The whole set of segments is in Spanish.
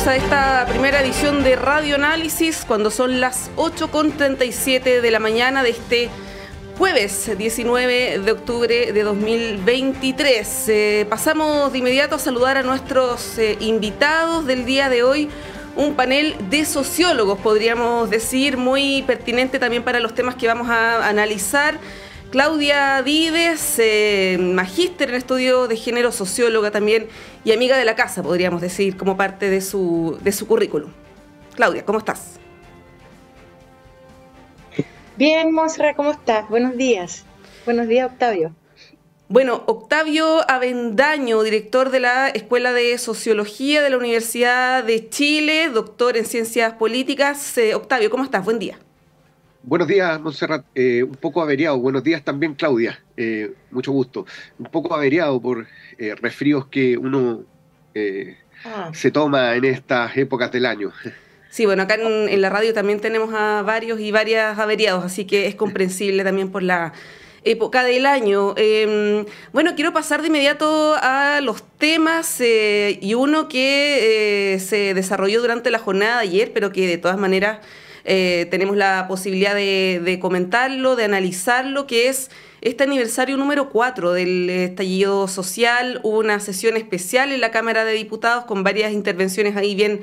a esta primera edición de Radio Análisis cuando son las 8:37 de la mañana de este jueves 19 de octubre de 2023. Pasamos de inmediato a saludar a nuestros invitados del día de hoy. Un panel de sociólogos, podríamos decir, muy pertinente también para los temas que vamos a analizar. Claudia Vives, magíster en estudio de género, socióloga también y amiga de la casa, podríamos decir, como parte de su currículum. Claudia, ¿cómo estás? Bien, Monserrat, ¿cómo estás? Buenos días. Buenos días, Octavio. Bueno, Octavio Avendaño, director de la Escuela de Sociología de la Universidad de Chile, doctor en Ciencias Políticas. Octavio, ¿cómo estás? Buen día. Buenos días, Monserrat. Un poco averiado. Buenos días también, Claudia. Mucho gusto. Un poco averiado por resfríos que uno se toma en estas épocas del año. Sí, bueno, acá en la radio también tenemos a varios y varias averiados, así que es comprensible también por la época del año. Bueno, quiero pasar de inmediato a los temas y uno que se desarrolló durante la jornada de ayer, pero que de todas maneras tenemos la posibilidad de comentarlo, de analizarlo, que es este aniversario número 4 del estallido social. Hubo una sesión especial en la Cámara de Diputados con varias intervenciones ahí bien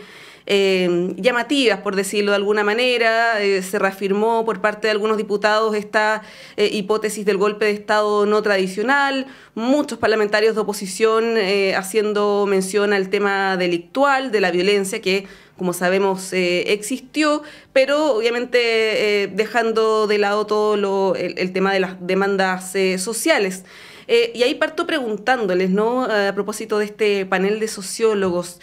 llamativas, por decirlo de alguna manera. Se reafirmó por parte de algunos diputados esta hipótesis del golpe de Estado no tradicional, muchos parlamentarios de oposición haciendo mención al tema delictual, de la violencia que, como sabemos, existió, pero obviamente dejando de lado todo el tema de las demandas sociales. Y ahí parto preguntándoles, ¿no?, a propósito de este panel de sociólogos,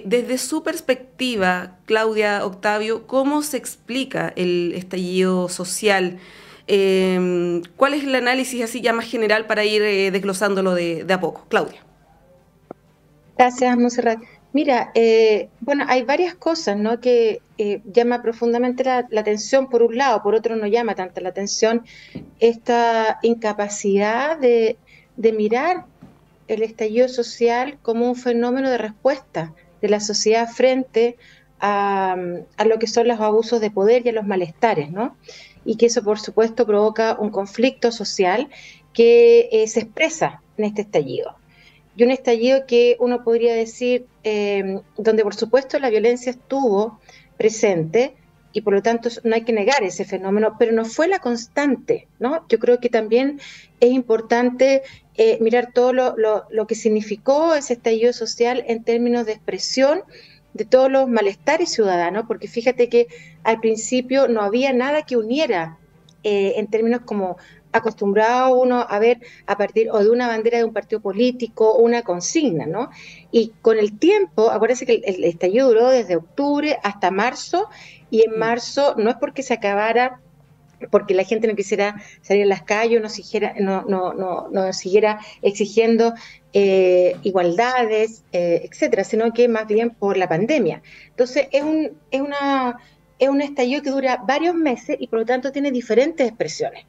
desde su perspectiva, Claudia, Octavio, ¿cómo se explica el estallido social? ¿Cuál es el análisis así ya más general para ir desglosándolo de a poco? Claudia. Gracias, Monserrat. Mira, bueno, hay varias cosas, ¿no?, que llama profundamente la atención por un lado, por otro no llama tanto la atención esta incapacidad de mirar el estallido social como un fenómeno de respuesta de la sociedad frente a lo que son los abusos de poder y a los malestares, ¿no? Y que eso, por supuesto, provoca un conflicto social que se expresa en este estallido. Y un estallido que uno podría decir, donde por supuesto la violencia estuvo presente y por lo tanto no hay que negar ese fenómeno, pero no fue la constante, ¿no? Yo creo que también es importante mirar todo lo que significó ese estallido social en términos de expresión de todos los malestares ciudadanos, porque fíjate que al principio no había nada que uniera en términos como acostumbrado uno a ver a partir o de una bandera de un partido político o una consigna, ¿no? Y con el tiempo, acuérdense que el estallido duró desde octubre hasta marzo, y en marzo no es porque se acabara, porque la gente no quisiera salir a las calles, no siguiera exigiendo igualdades, etcétera, sino que más bien por la pandemia. Entonces es un estallido que dura varios meses y por lo tanto tiene diferentes expresiones.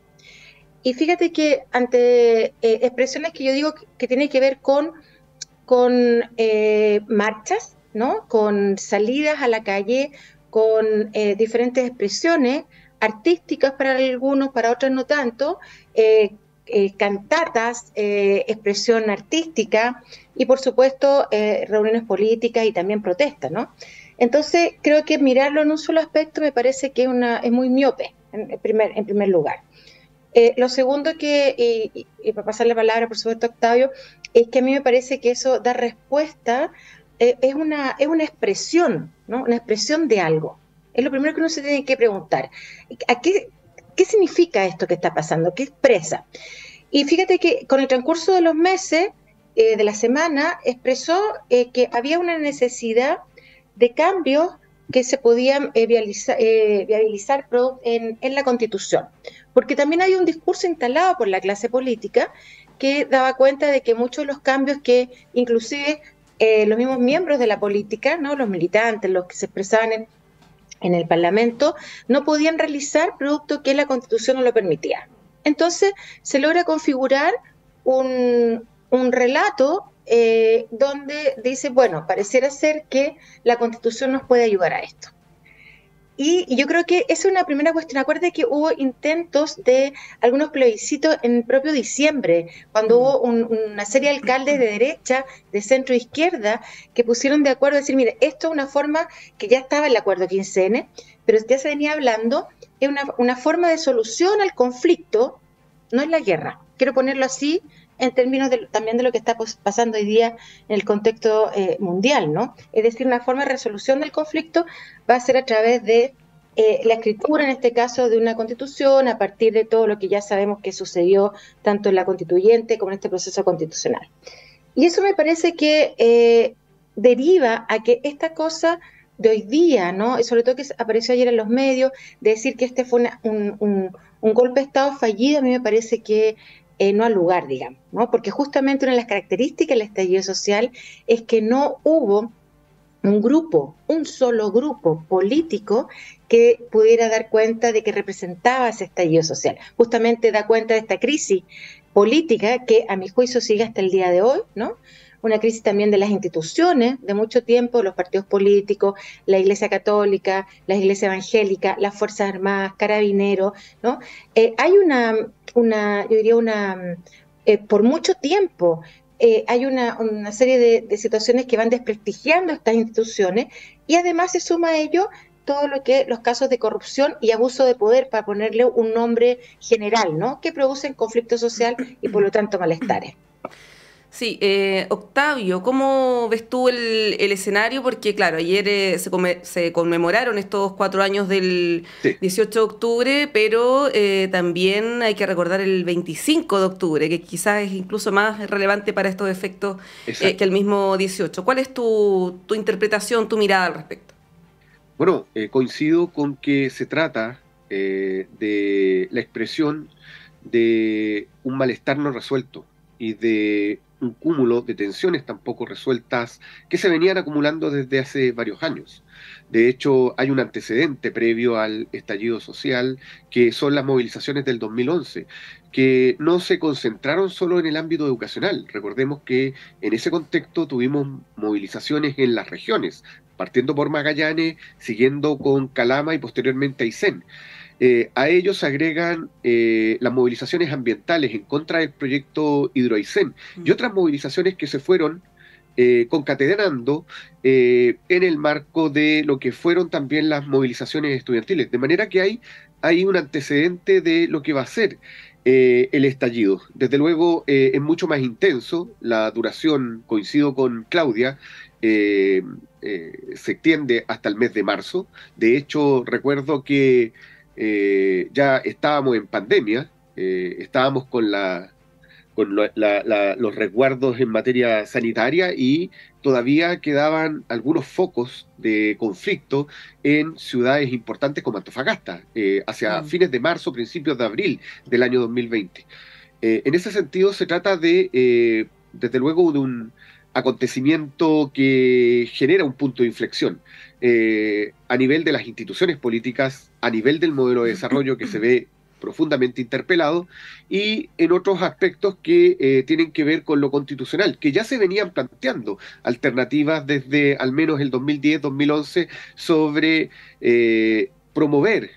Y fíjate que ante expresiones que yo digo que tienen que ver con marchas, ¿no?, con salidas a la calle, con diferentes expresiones artísticas para algunos, para otros no tanto, cantatas, expresión artística y por supuesto reuniones políticas y también protestas, ¿no? Entonces creo que mirarlo en un solo aspecto me parece que es muy miope en primer lugar. Lo segundo y para pasar la palabra por supuesto a Octavio, es que a mí me parece que eso da respuesta, es una expresión, ¿no?, una expresión de algo. Es lo primero que uno se tiene que preguntar. ¿Qué significa esto que está pasando? ¿Qué expresa? Y fíjate que con el transcurso de los meses, de la semana, expresó que había una necesidad de cambios que se podían viabilizar en la Constitución. Porque también hay un discurso instalado por la clase política que daba cuenta de que muchos de los cambios que inclusive los mismos miembros de la política, ¿no?, los militantes, los que se expresaban en el Parlamento, no podían realizar producto que la Constitución no lo permitía. Entonces se logra configurar un relato donde dice, bueno, pareciera ser que la Constitución nos puede ayudar a esto. Y yo creo que esa es una primera cuestión. Acuérdate que hubo intentos de algunos plebiscitos en el propio diciembre, cuando hubo una serie de alcaldes de derecha, de centro e izquierda, que pusieron de acuerdo a decir, mire, esto es una forma que ya estaba en el acuerdo 15N, pero ya se venía hablando, es una forma de solución al conflicto, no es la guerra. Quiero ponerlo así en términos también de lo que está pasando hoy día en el contexto mundial, ¿no? Es decir, una forma de resolución del conflicto va a ser a través de la escritura, en este caso, de una constitución, a partir de todo lo que ya sabemos que sucedió tanto en la constituyente como en este proceso constitucional. Y eso me parece que deriva a que esta cosa de hoy día, ¿no? Y sobre todo que apareció ayer en los medios, de decir que este fue un golpe de Estado fallido, a mí me parece que no al lugar, digamos, ¿no? Porque justamente una de las características del estallido social es que no hubo un solo grupo político que pudiera dar cuenta de que representaba ese estallido social. Justamente da cuenta de esta crisis política que a mi juicio sigue hasta el día de hoy, ¿no? Una crisis también de las instituciones de mucho tiempo, los partidos políticos, la Iglesia Católica, la Iglesia Evangélica, las Fuerzas Armadas, Carabineros, ¿no? Hay yo diría por mucho tiempo hay una serie de situaciones que van desprestigiando estas instituciones y además se suma a ello todo lo que los casos de corrupción y abuso de poder, para ponerle un nombre general, ¿no? Que producen conflicto social y por lo tanto malestares. Sí, Octavio, ¿cómo ves tú el escenario? Porque claro, ayer se conmemoraron estos 4 años del 18 de octubre, pero también hay que recordar el 25 de octubre, que quizás es incluso más relevante para estos efectos que el mismo 18. ¿Cuál es tu interpretación, tu mirada al respecto? Bueno, coincido con que se trata de la expresión de un malestar no resuelto y de un cúmulo de tensiones tampoco resueltas que se venían acumulando desde hace varios años. De hecho, hay un antecedente previo al estallido social, que son las movilizaciones del 2011, que no se concentraron solo en el ámbito educacional. Recordemos que en ese contexto tuvimos movilizaciones en las regiones, partiendo por Magallanes, siguiendo con Calama y posteriormente Aysén. A ellos se agregan las movilizaciones ambientales en contra del proyecto Hidroaysén y otras movilizaciones que se fueron concatenando en el marco de lo que fueron también las movilizaciones estudiantiles. De manera que hay un antecedente de lo que va a ser el estallido. Desde luego es mucho más intenso, la duración, coincido con Claudia, se extiende hasta el mes de marzo. De hecho, recuerdo que ya estábamos en pandemia, estábamos con los resguardos en materia sanitaria y todavía quedaban algunos focos de conflicto en ciudades importantes como Antofagasta, hacia fines de marzo, principios de abril del año 2020. En ese sentido se trata desde luego, de un acontecimiento que genera un punto de inflexión a nivel de las instituciones políticas, a nivel del modelo de desarrollo que se ve profundamente interpelado, y en otros aspectos que tienen que ver con lo constitucional, que ya se venían planteando alternativas desde al menos el 2010-2011 sobre promover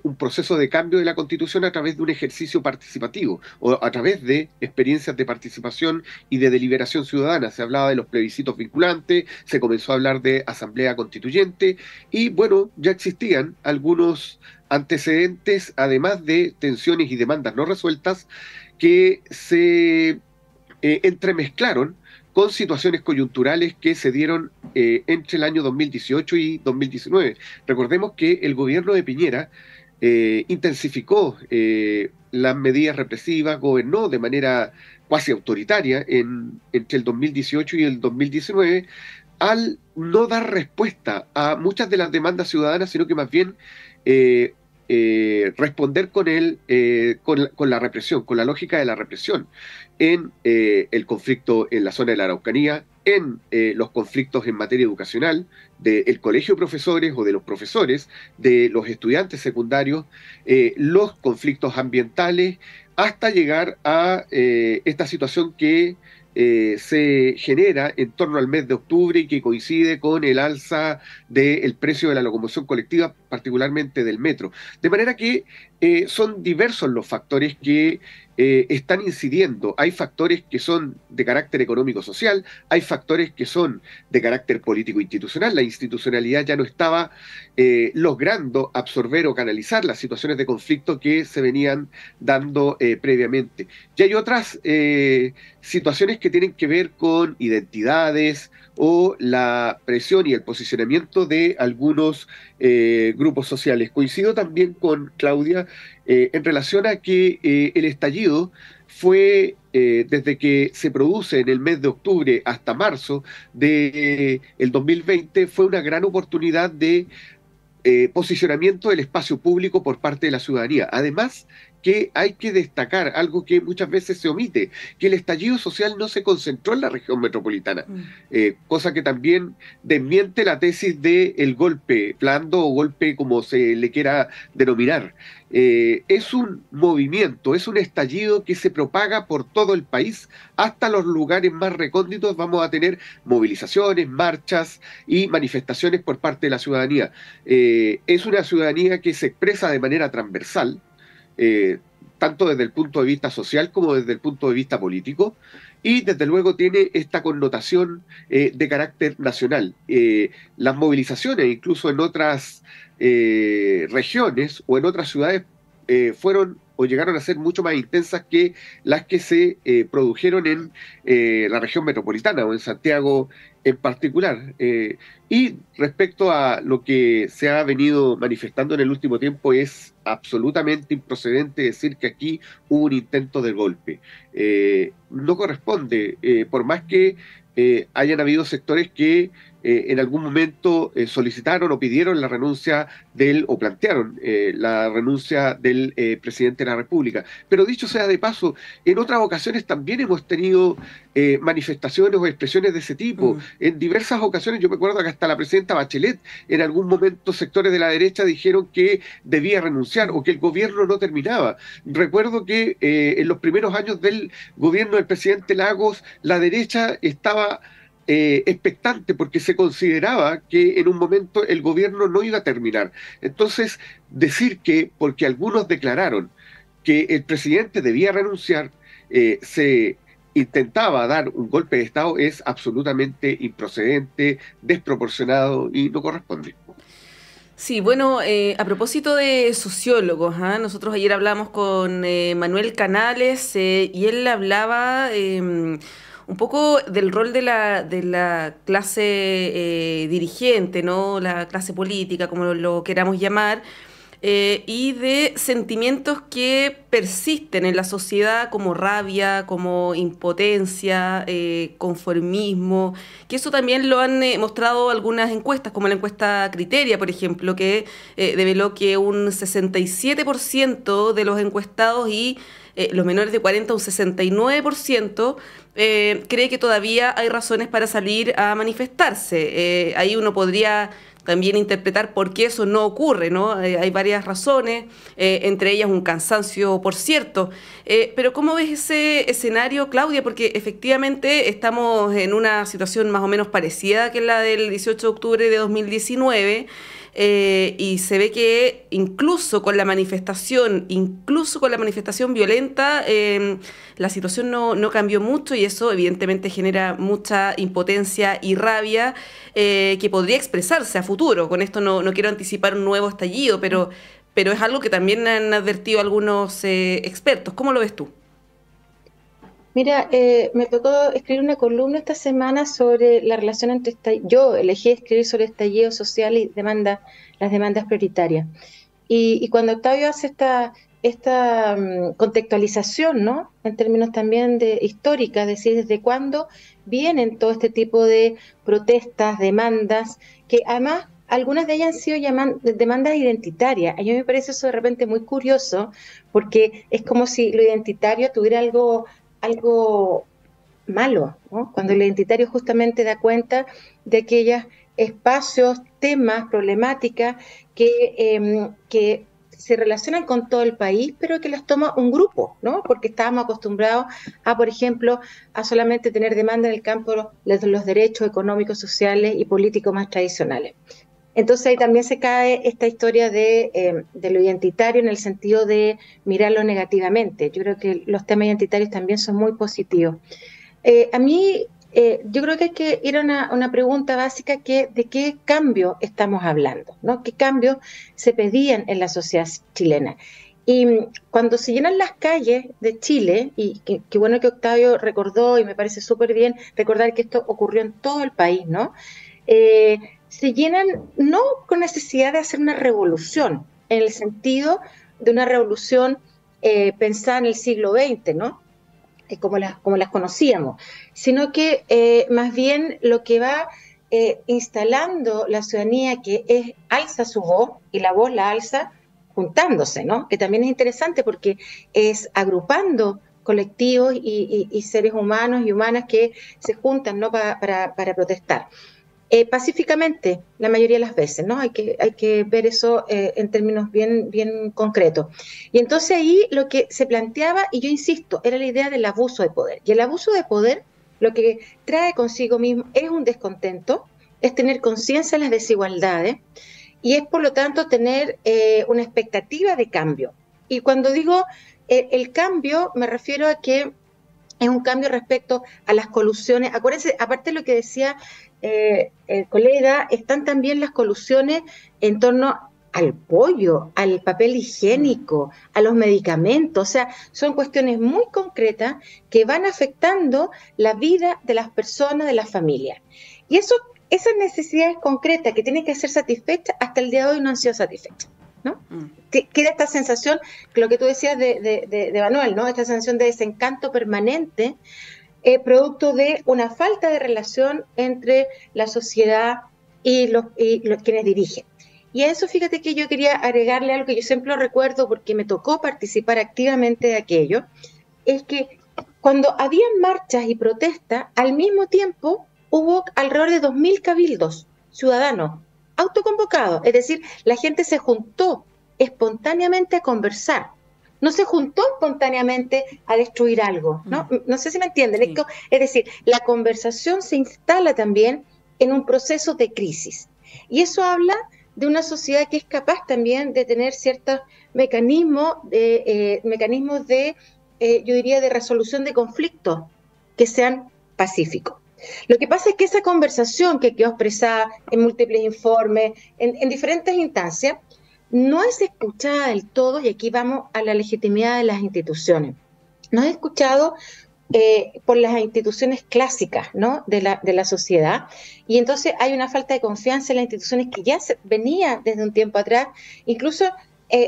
un proceso de cambio de la Constitución a través de un ejercicio participativo o a través de experiencias de participación y de deliberación ciudadana. Se hablaba de los plebiscitos vinculantes, se comenzó a hablar de asamblea constituyente y bueno, ya existían algunos antecedentes, además de tensiones y demandas no resueltas, que se entremezclaron con situaciones coyunturales que se dieron entre el año 2018 y 2019. Recordemos que el gobierno de Piñera intensificó las medidas represivas, gobernó de manera cuasi autoritaria entre el 2018 y el 2019, al no dar respuesta a muchas de las demandas ciudadanas, sino que más bien responder con la represión, con la lógica de la represión en el conflicto en la zona de la Araucanía, en los conflictos en materia educacional, del colegio de profesores o de los profesores, de los estudiantes secundarios, los conflictos ambientales, hasta llegar a esta situación que se genera en torno al mes de octubre y que coincide con el alza del precio de la locomoción colectiva, particularmente del metro. De manera que son diversos los factores que están incidiendo. Hay factores que son de carácter económico-social, hay factores que son de carácter político-institucional. La institucionalidad ya no estaba logrando absorber o canalizar las situaciones de conflicto que se venían dando previamente. Y hay otras situaciones que tienen que ver con identidades o la presión y el posicionamiento de algunos grupos sociales. Coincido también con Claudia en relación a que el estallido fue, desde que se produce en el mes de octubre hasta marzo del 2020, fue una gran oportunidad de posicionamiento del espacio público por parte de la ciudadanía. Además, que hay que destacar algo que muchas veces se omite, que el estallido social no se concentró en la región metropolitana, cosa que también desmiente la tesis del golpe blando o golpe como se le quiera denominar. Es un movimiento, es un estallido que se propaga por todo el país, hasta los lugares más recónditos vamos a tener movilizaciones, marchas y manifestaciones por parte de la ciudadanía. Es una ciudadanía que se expresa de manera transversal, tanto desde el punto de vista social como desde el punto de vista político, y desde luego tiene esta connotación de carácter nacional. Las movilizaciones, incluso en otras regiones o en otras ciudades, fueron o llegaron a ser mucho más intensas que las que se produjeron en la región metropolitana o en Santiago en particular. Y respecto a lo que se ha venido manifestando en el último tiempo, es absolutamente improcedente decir que aquí hubo un intento de golpe. No corresponde, por más que hayan habido sectores que en algún momento solicitaron o pidieron la renuncia o plantearon la renuncia del presidente de la República. Pero dicho sea de paso, en otras ocasiones también hemos tenido manifestaciones o expresiones de ese tipo. En diversas ocasiones, yo me acuerdo que hasta la presidenta Bachelet, en algún momento sectores de la derecha dijeron que debía renunciar o que el gobierno no terminaba. Recuerdo que en los primeros años del gobierno del presidente Lagos, la derecha estaba expectante porque se consideraba que en un momento el gobierno no iba a terminar. Entonces, decir que porque algunos declararon que el presidente debía renunciar, se intentaba dar un golpe de Estado es absolutamente improcedente, desproporcionado y no corresponde. Sí, bueno, a propósito de sociólogos, nosotros ayer hablamos con Manuel Canales y él hablaba un poco del rol de la clase dirigente, ¿no? La clase política, como lo queramos llamar, y de sentimientos que persisten en la sociedad como rabia, como impotencia, conformismo, que eso también lo han mostrado algunas encuestas, como la encuesta Criteria, por ejemplo, que develó que un 67% de los encuestados y los menores de 40, un 69%, cree que todavía hay razones para salir a manifestarse. Ahí uno podría también interpretar por qué eso no ocurre, ¿no? Hay varias razones, entre ellas un cansancio, por cierto. Pero ¿cómo ves ese escenario, Claudia? Porque efectivamente estamos en una situación más o menos parecida que la del 18 de octubre de 2019, y se ve que incluso con la manifestación violenta, la situación no cambió mucho, y eso evidentemente genera mucha impotencia y rabia que podría expresarse a futuro. Con esto no quiero anticipar un nuevo estallido, pero es algo que también han advertido algunos expertos. ¿Cómo lo ves tú? Mira, me tocó escribir una columna esta semana sobre la relación entre yo elegí escribir sobre estallido social y las demandas prioritarias. Y cuando Octavio hace esta contextualización, ¿no? En términos también de histórica, es decir, desde cuándo vienen todo este tipo de protestas, demandas, que además algunas de ellas han sido demandas identitarias. A mí me parece eso de repente muy curioso, porque es como si lo identitario tuviera algo malo, ¿no? Cuando el identitario justamente da cuenta de aquellos espacios, temas, problemáticas que se relacionan con todo el país, pero que las toma un grupo, ¿no? Porque estábamos acostumbrados a, por ejemplo, a solamente tener demanda en el campo de los derechos económicos, sociales y políticos más tradicionales. Entonces ahí también se cae esta historia de lo identitario en el sentido de mirarlo negativamente. Yo creo que los temas identitarios también son muy positivos. A mí, yo creo que hay que ir a una pregunta básica de qué cambio estamos hablando, ¿no? ¿Qué cambios se pedían en la sociedad chilena? Y cuando se llenan las calles de Chile, y qué bueno que Octavio recordó, y me parece súper bien recordar que esto ocurrió en todo el país, ¿no? Se llenan no con necesidad de hacer una revolución, en el sentido de una revolución pensada en el siglo XX, ¿no? Como las conocíamos, sino que más bien lo que va instalando la ciudadanía, que alza su voz, y la voz la alza juntándose, ¿no? Que también es interesante porque es agrupando colectivos y seres humanos y humanas que se juntan, ¿no? para protestar. Pacíficamente, la mayoría de las veces, ¿no? Hay que ver eso en términos bien concretos. Y entonces ahí lo que se planteaba, y yo insisto, era la idea del abuso de poder. Y el abuso de poder lo que trae consigo mismo es un descontento, es tener conciencia de las desigualdades, y es por lo tanto tener una expectativa de cambio. Y cuando digo el cambio, me refiero a que es un cambio respecto a las colusiones. Acuérdense, aparte de lo que decía el colega, están también las colusiones en torno al pollo, al papel higiénico, a los medicamentos. O sea, son cuestiones muy concretas que van afectando la vida de las personas, de las familias. Y esas necesidades concretas que tienen que ser satisfechas, hasta el día de hoy no han sido satisfechas, ¿no? Queda esta sensación, lo que tú decías de Manuel, ¿no? Esta sensación de desencanto permanente, producto de una falta de relación entre la sociedad y los quienes dirigen. Y a eso, fíjate que yo quería agregarle algo que yo siempre lo recuerdo porque me tocó participar activamente de aquello, es que cuando había marchas y protestas, al mismo tiempo hubo alrededor de 2.000 cabildos ciudadanos autoconvocados, es decir, la gente se juntó espontáneamente a conversar, no se juntó espontáneamente a destruir algo, ¿no? No sé si me entienden. Sí. Es decir, la conversación se instala también en un proceso de crisis, y eso habla de una sociedad que es capaz también de tener ciertos mecanismos yo diría, de resolución de conflictos que sean pacíficos. Lo que pasa es que esa conversación que quedó expresada en múltiples informes, en diferentes instancias, no es escuchada del todo, y aquí vamos a la legitimidad de las instituciones. No es escuchado por las instituciones clásicas, ¿no? de la sociedad, y entonces hay una falta de confianza en las instituciones que ya venía desde un tiempo atrás. Incluso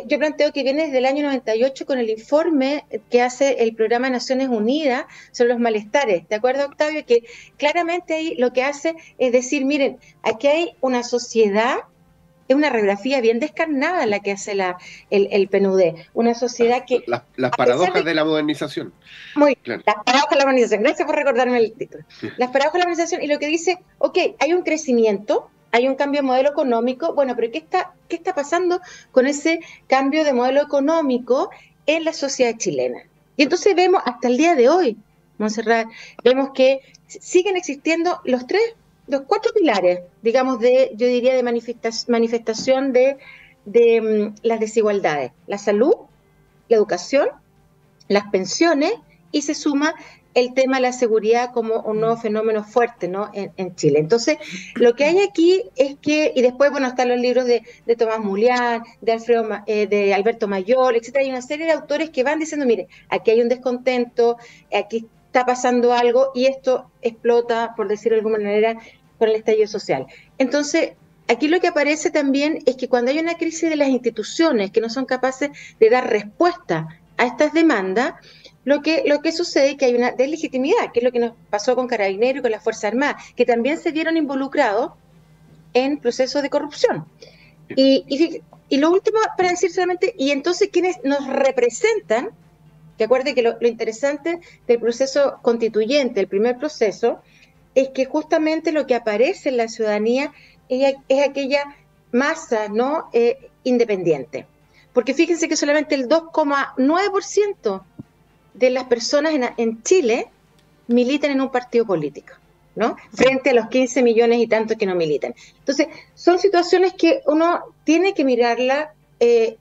yo planteo que viene desde el año 98 con el informe que hace el Programa de Naciones Unidas sobre los malestares. ¿De acuerdo, Octavio? Que claramente ahí lo que hace es decir, miren, aquí hay una sociedad, es una radiografía bien descarnada la que hace el PNUD, una sociedad que... Las paradojas de la modernización. Muy claro. Las paradojas de la modernización, gracias por recordarme el título. Las paradojas de la modernización, y lo que dice, ok, hay un crecimiento, hay un cambio de modelo económico, bueno, pero ¿qué está pasando con ese cambio de modelo económico en la sociedad chilena? Y entonces vemos, hasta el día de hoy, Montserrat, vemos que siguen existiendo los 4 pilares, digamos, yo diría, de manifestación de las desigualdades: la salud, la educación, las pensiones, y se suma el tema de la seguridad como un nuevo fenómeno fuerte, ¿no? en Chile. Entonces, lo que hay aquí es que, y después, bueno, están los libros de Tomás Mulián, de Alberto Mayol, etcétera. Hay una serie de autores que van diciendo, mire, aquí hay un descontento, aquí está pasando algo, y esto explota, por decirlo de alguna manera, con el estallido social. Entonces, aquí lo que aparece también es que cuando hay una crisis de las instituciones que no son capaces de dar respuesta a estas demandas, lo que sucede es que hay una deslegitimidad, que es lo que nos pasó con Carabineros y con las Fuerzas Armadas, que también se vieron involucrados en procesos de corrupción. Y lo último, para decir solamente, y entonces quienes nos representan, que acuerde que lo interesante del proceso constituyente, el primer proceso, es que justamente lo que aparece en la ciudadanía es aquella masa, ¿no? Independiente. porque fíjense que solamente el 2,9% de las personas en Chile militan en un partido político, ¿no? Frente a los 15 millones y tantos que no militan. Entonces, son situaciones que uno tiene que mirarla,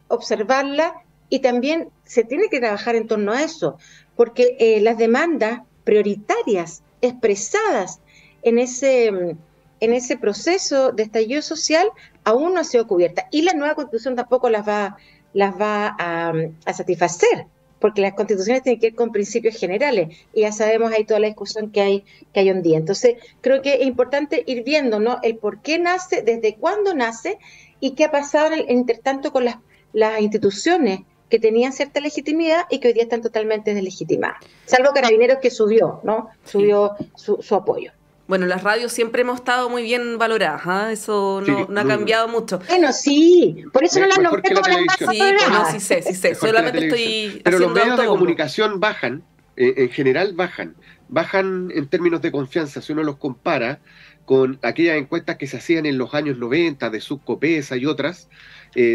observarla, y también se tiene que trabajar en torno a eso, porque las demandas prioritarias expresadas en ese proceso de estallido social aún no ha sido cubierta, y la nueva Constitución tampoco las va a satisfacer, porque las constituciones tienen que ir con principios generales, y ya sabemos ahí toda la discusión que hay hoy en día. Entonces, creo que es importante ir viendo, ¿no?, el por qué nace, desde cuándo nace, y qué ha pasado en el intertanto con las instituciones que tenían cierta legitimidad y que hoy día están totalmente deslegitimadas. Salvo Carabineros, que subió, ¿no? Subió su apoyo. Bueno, las radios siempre hemos estado muy bien valoradas, ¿eh? Eso no ha cambiado mucho. Bueno, sí, por eso no las nombré como las más valoradas. Sí, sí sé, solamente estoy pero haciendo los medios de autobombo. comunicación bajan, en general bajan en términos de confianza, si uno los compara con aquellas encuestas que se hacían en los años 90 de Subcopesa y otras,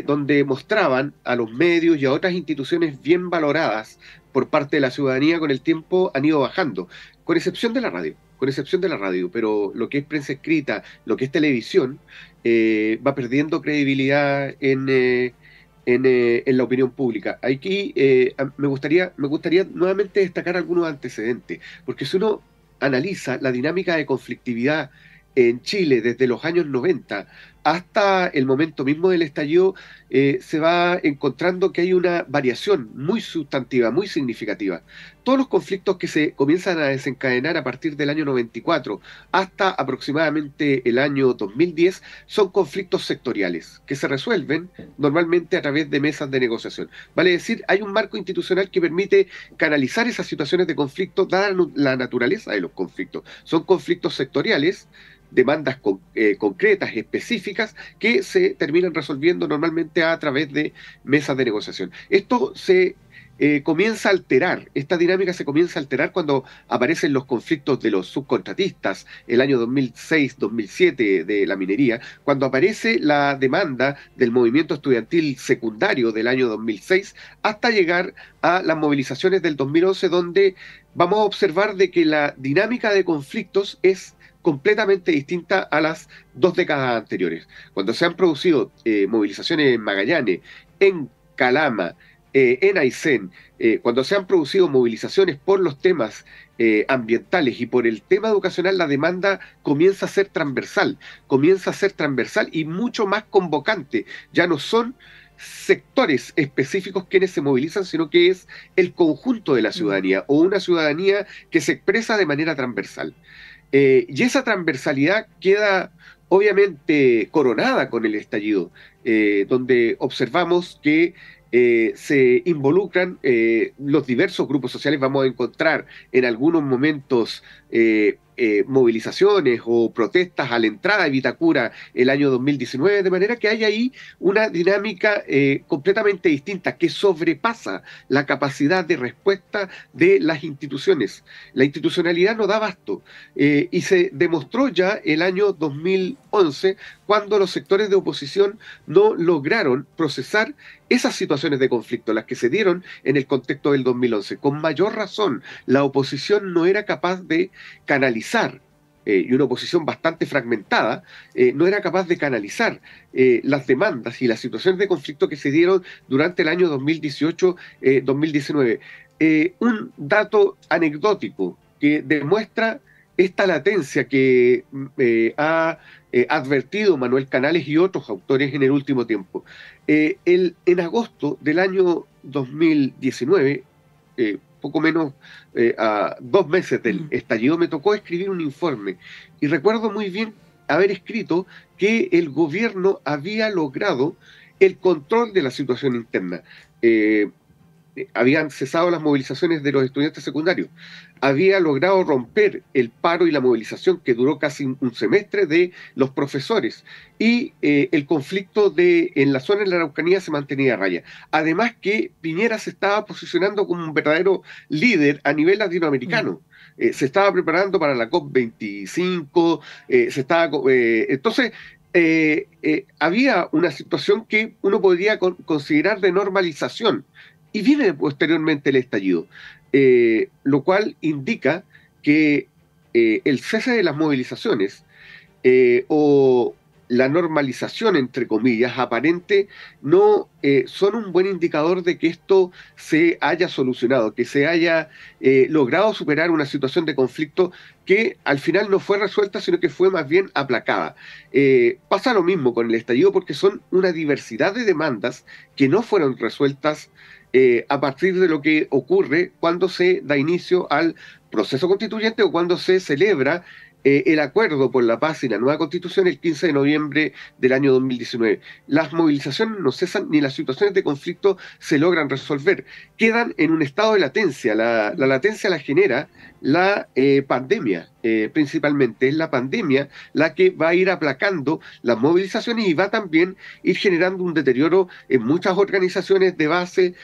donde mostraban a los medios y a otras instituciones bien valoradas por parte de la ciudadanía. Con el tiempo han ido bajando, con excepción de la radio, pero lo que es prensa escrita, lo que es televisión, va perdiendo credibilidad en la opinión pública. Aquí me gustaría nuevamente destacar algunos antecedentes, porque si uno analiza la dinámica de conflictividad en Chile desde los años 90 hasta el momento mismo del estallido, se va encontrando que hay una variación muy sustantiva, muy significativa. Todos los conflictos que se comienzan a desencadenar a partir del año 94 hasta aproximadamente el año 2010 son conflictos sectoriales que se resuelven normalmente a través de mesas de negociación. Vale decir, hay un marco institucional que permite canalizar esas situaciones de conflicto, dada la naturaleza de los conflictos. Son conflictos sectoriales, demandas concretas, específicas, que se terminan resolviendo normalmente a través de mesas de negociación. Esto se comienza a alterar, esta dinámica se comienza a alterar cuando aparecen los conflictos de los subcontratistas, el año 2006-2007 de la minería, cuando aparece la demanda del movimiento estudiantil secundario del año 2006, hasta llegar a las movilizaciones del 2011, donde vamos a observar de que la dinámica de conflictos es completamente distinta a las 2 décadas anteriores. Cuando se han producido movilizaciones en Magallanes, en Calama, en Aysén, cuando se han producido movilizaciones por los temas ambientales y por el tema educacional, la demanda comienza a ser transversal y mucho más convocante. Ya no son sectores específicos quienes se movilizan, sino que es el conjunto de la ciudadanía, o una ciudadanía que se expresa de manera transversal. Y esa transversalidad queda obviamente coronada con el estallido, donde observamos que se involucran los diversos grupos sociales. Vamos a encontrar en algunos momentos movilizaciones o protestas a la entrada de Vitacura el año 2019, de manera que hay ahí una dinámica completamente distinta que sobrepasa la capacidad de respuesta de las instituciones. La institucionalidad no da abasto, y se demostró ya el año 2011, cuando los sectores de oposición no lograron procesar esas situaciones de conflicto, las que se dieron en el contexto del 2011. Con mayor razón, la oposición no era capaz de canalizar, y una oposición bastante fragmentada, no era capaz de canalizar las demandas y las situaciones de conflicto que se dieron durante el año 2018-2019. Un dato anecdótico que demuestra esta latencia que ha advertido Manuel Canales y otros autores en el último tiempo. En agosto del año 2019, poco menos a 2 meses del estallido, me tocó escribir un informe, y recuerdo muy bien haber escrito que el gobierno había logrado el control de la situación interna. Habían cesado las movilizaciones de los estudiantes secundarios, había logrado romper el paro y la movilización que duró casi un semestre de los profesores, y el conflicto en la zona de la Araucanía se mantenía a raya. Además que Piñera se estaba posicionando como un verdadero líder a nivel latinoamericano. Se estaba preparando para la COP25, entonces había una situación que uno podría considerar de normalización, y viene posteriormente el estallido, lo cual indica que el cese de las movilizaciones o la normalización, entre comillas, aparente, no son un buen indicador de que esto se haya solucionado, que se haya logrado superar una situación de conflicto que al final no fue resuelta, sino que fue más bien aplacada. Pasa lo mismo con el estallido, porque son una diversidad de demandas que no fueron resueltas a partir de lo que ocurre cuando se da inicio al proceso constituyente o cuando se celebra el acuerdo por la paz y la nueva constitución el 15 de noviembre del año 2019. Las movilizaciones no cesan ni las situaciones de conflicto se logran resolver. Quedan en un estado de latencia. La latencia la genera la pandemia, principalmente. Es la pandemia la que va a ir aplacando las movilizaciones y va también ir generando un deterioro en muchas organizaciones de base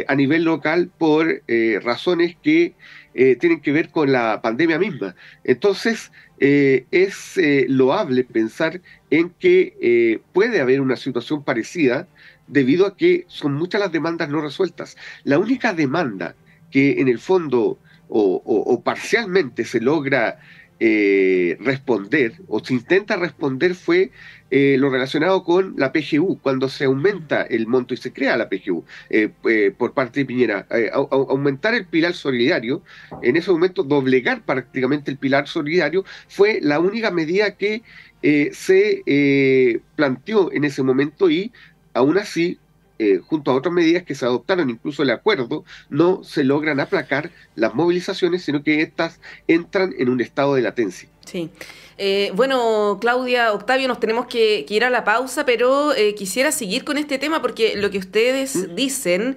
a nivel local por razones que tienen que ver con la pandemia misma. Entonces, es loable pensar en que puede haber una situación parecida debido a que son muchas las demandas no resueltas. La única demanda que en el fondo o parcialmente se logra responder o se intenta responder fue lo relacionado con la PGU, cuando se aumenta el monto y se crea la PGU por parte de Piñera. Aumentar el pilar solidario, en ese momento doblegar prácticamente el pilar solidario, fue la única medida que se planteó en ese momento, y aún así, junto a otras medidas que se adoptaron, incluso el acuerdo, no se logran aplacar las movilizaciones, sino que estas entran en un estado de latencia. Sí. Bueno, Claudia, Octavio, nos tenemos que ir a la pausa, pero quisiera seguir con este tema porque lo que ustedes dicen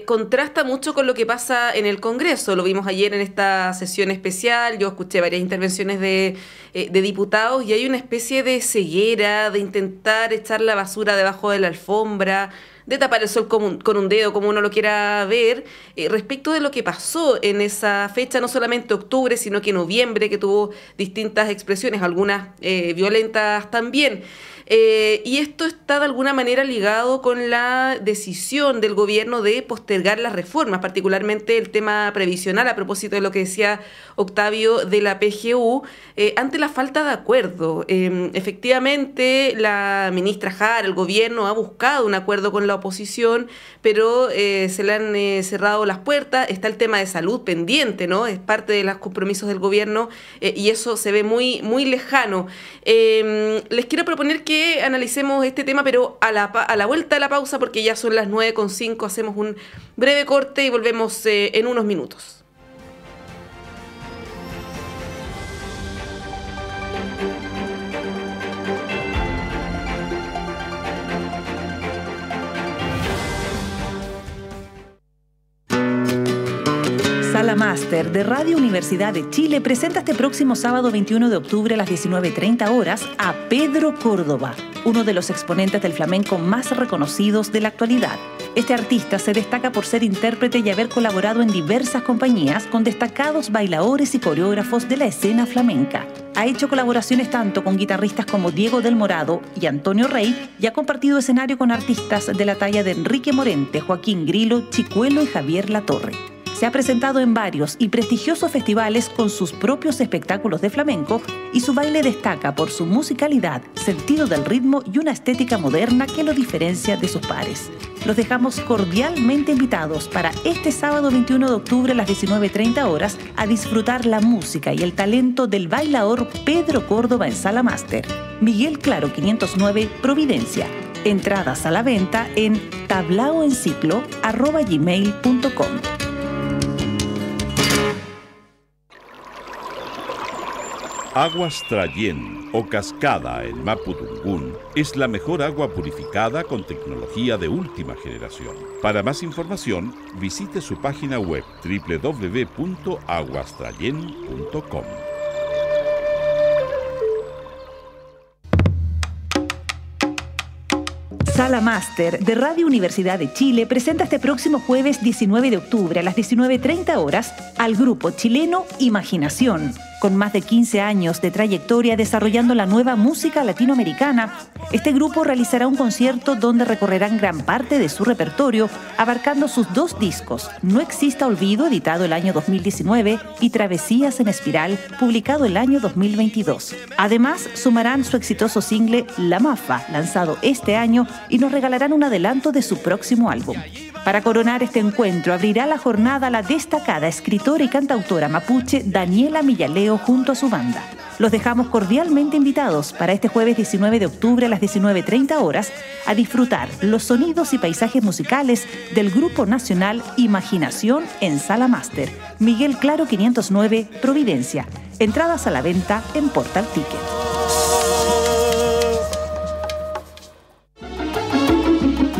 contrasta mucho con lo que pasa en el Congreso. Lo vimos ayer en esta sesión especial, yo escuché varias intervenciones de diputados y hay una especie de ceguera, de intentar echar la basura debajo de la alfombra, de tapar el sol con un dedo, como uno lo quiera ver, respecto de lo que pasó en esa fecha, no solamente octubre, sino que noviembre, que tuvo distintas expresiones, algunas violentas también. Y esto está de alguna manera ligado con la decisión del gobierno de postergar las reformas, particularmente el tema previsional, a propósito de lo que decía Octavio de la PGU, ante la falta de acuerdo. Efectivamente, la ministra Jara, el gobierno, ha buscado un acuerdo con la oposición, pero se le han cerrado las puertas. Está el tema de salud pendiente, ¿no? Es parte de los compromisos del gobierno y eso se ve muy, muy lejano. Les quiero proponer que analicemos este tema, pero a la vuelta de la pausa, porque ya son las 9:05, hacemos un breve corte y volvemos en unos minutos. Sala Máster de Radio Universidad de Chile presenta este próximo sábado 21 de octubre a las 19:30 horas a Pedro Córdoba, uno de los exponentes del flamenco más reconocidos de la actualidad. Este artista se destaca por ser intérprete y haber colaborado en diversas compañías con destacados bailadores y coreógrafos de la escena flamenca. Ha hecho colaboraciones tanto con guitarristas como Diego del Morado y Antonio Rey y ha compartido escenario con artistas de la talla de Enrique Morente, Joaquín Grilo, Chicuelo y Javier Latorre. Se ha presentado en varios y prestigiosos festivales con sus propios espectáculos de flamenco y su baile destaca por su musicalidad, sentido del ritmo y una estética moderna que lo diferencia de sus pares. Los dejamos cordialmente invitados para este sábado 21 de octubre a las 19:30 horas a disfrutar la música y el talento del bailador Pedro Córdoba en Sala Máster. Miguel Claro 509, Providencia. Entradas a la venta en tablaoenciclo@gmail.com. Aguas Trayén o Cascada en Mapudungún es la mejor agua purificada con tecnología de última generación. Para más información, visite su página web www.aguastrayen.com. Sala Máster de Radio Universidad de Chile presenta este próximo jueves 19 de octubre a las 19:30 horas al grupo chileno Imaginación, Con más de 15 años de trayectoria desarrollando la nueva música latinoamericana, este grupo realizará un concierto donde recorrerán gran parte de su repertorio, abarcando sus 2 discos, No Exista Olvido, editado el año 2019, y Travesías en Espiral, publicado el año 2022. Además, sumarán su exitoso single La Mafa, lanzado este año, y nos regalarán un adelanto de su próximo álbum. Para coronar este encuentro, abrirá la jornada la destacada escritora y cantautora mapuche Daniela Millaleo junto a su banda. Los dejamos cordialmente invitados para este jueves 19 de octubre a las 19:30 horas a disfrutar los sonidos y paisajes musicales del Grupo Nacional Imaginación en Sala Máster, Miguel Claro 509, Providencia. Entradas a la venta en Portal Ticket.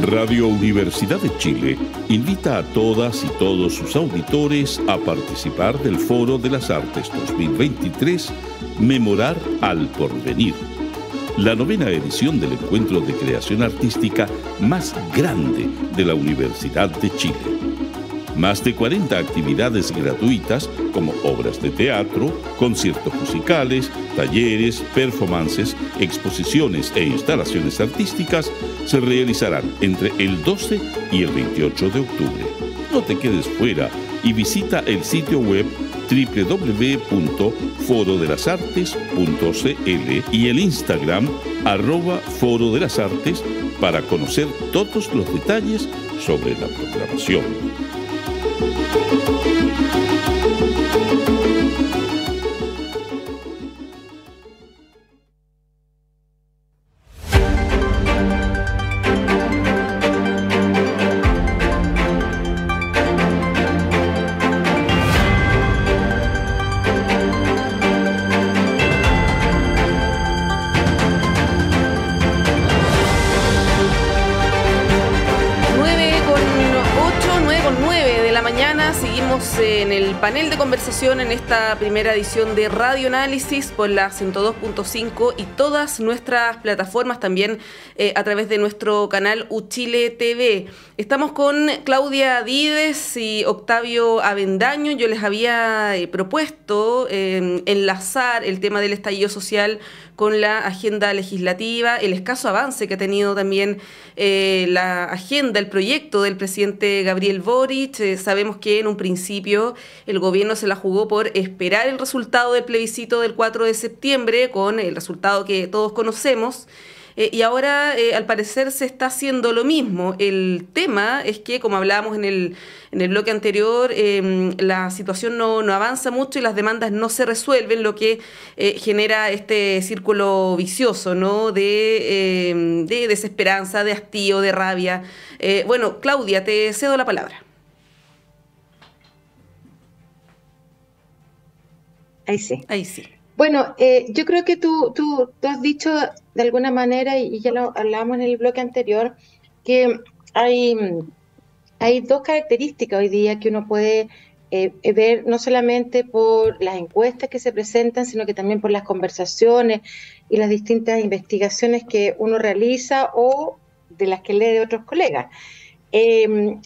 Radio Universidad de Chile invita a todas y todos sus auditores a participar del Foro de las Artes 2023, Memorar al Porvenir, la 9ª edición del encuentro de creación artística más grande de la Universidad de Chile. Más de 40 actividades gratuitas como obras de teatro, conciertos musicales, talleres, performances, exposiciones e instalaciones artísticas se realizarán entre el 12 y el 28 de octubre. No te quedes fuera y visita el sitio web www.forodelasartes.cl y el Instagram @forodelasartes para conocer todos los detalles sobre la programación. En el panel de conversación en esta primera edición de Radio Análisis por la 102.5 y todas nuestras plataformas, también a través de nuestro canal Uchile TV. Estamos con Claudia Dides y Octavio Avendaño. Yo les había propuesto enlazar el tema del estallido social con la agenda legislativa, el escaso avance que ha tenido también la agenda, el proyecto del presidente Gabriel Boric. Sabemos que en un principio el gobierno se la jugó por esperar el resultado del plebiscito del 4 de septiembre, con el resultado que todos conocemos. Y ahora, al parecer, se está haciendo lo mismo. El tema es que, como hablábamos en el bloque anterior, la situación no avanza mucho y las demandas no se resuelven, lo que genera este círculo vicioso, ¿no? de desesperanza, de hastío, de rabia. Bueno, Claudia, te cedo la palabra. Ahí sí. Ahí sí. Bueno, yo creo que tú has dicho de alguna manera, y ya lo hablábamos en el bloque anterior, que hay 2 características hoy día que uno puede ver, no solamente por las encuestas que se presentan, sino que también por las conversaciones y las distintas investigaciones que uno realiza o de las que lee de otros colegas.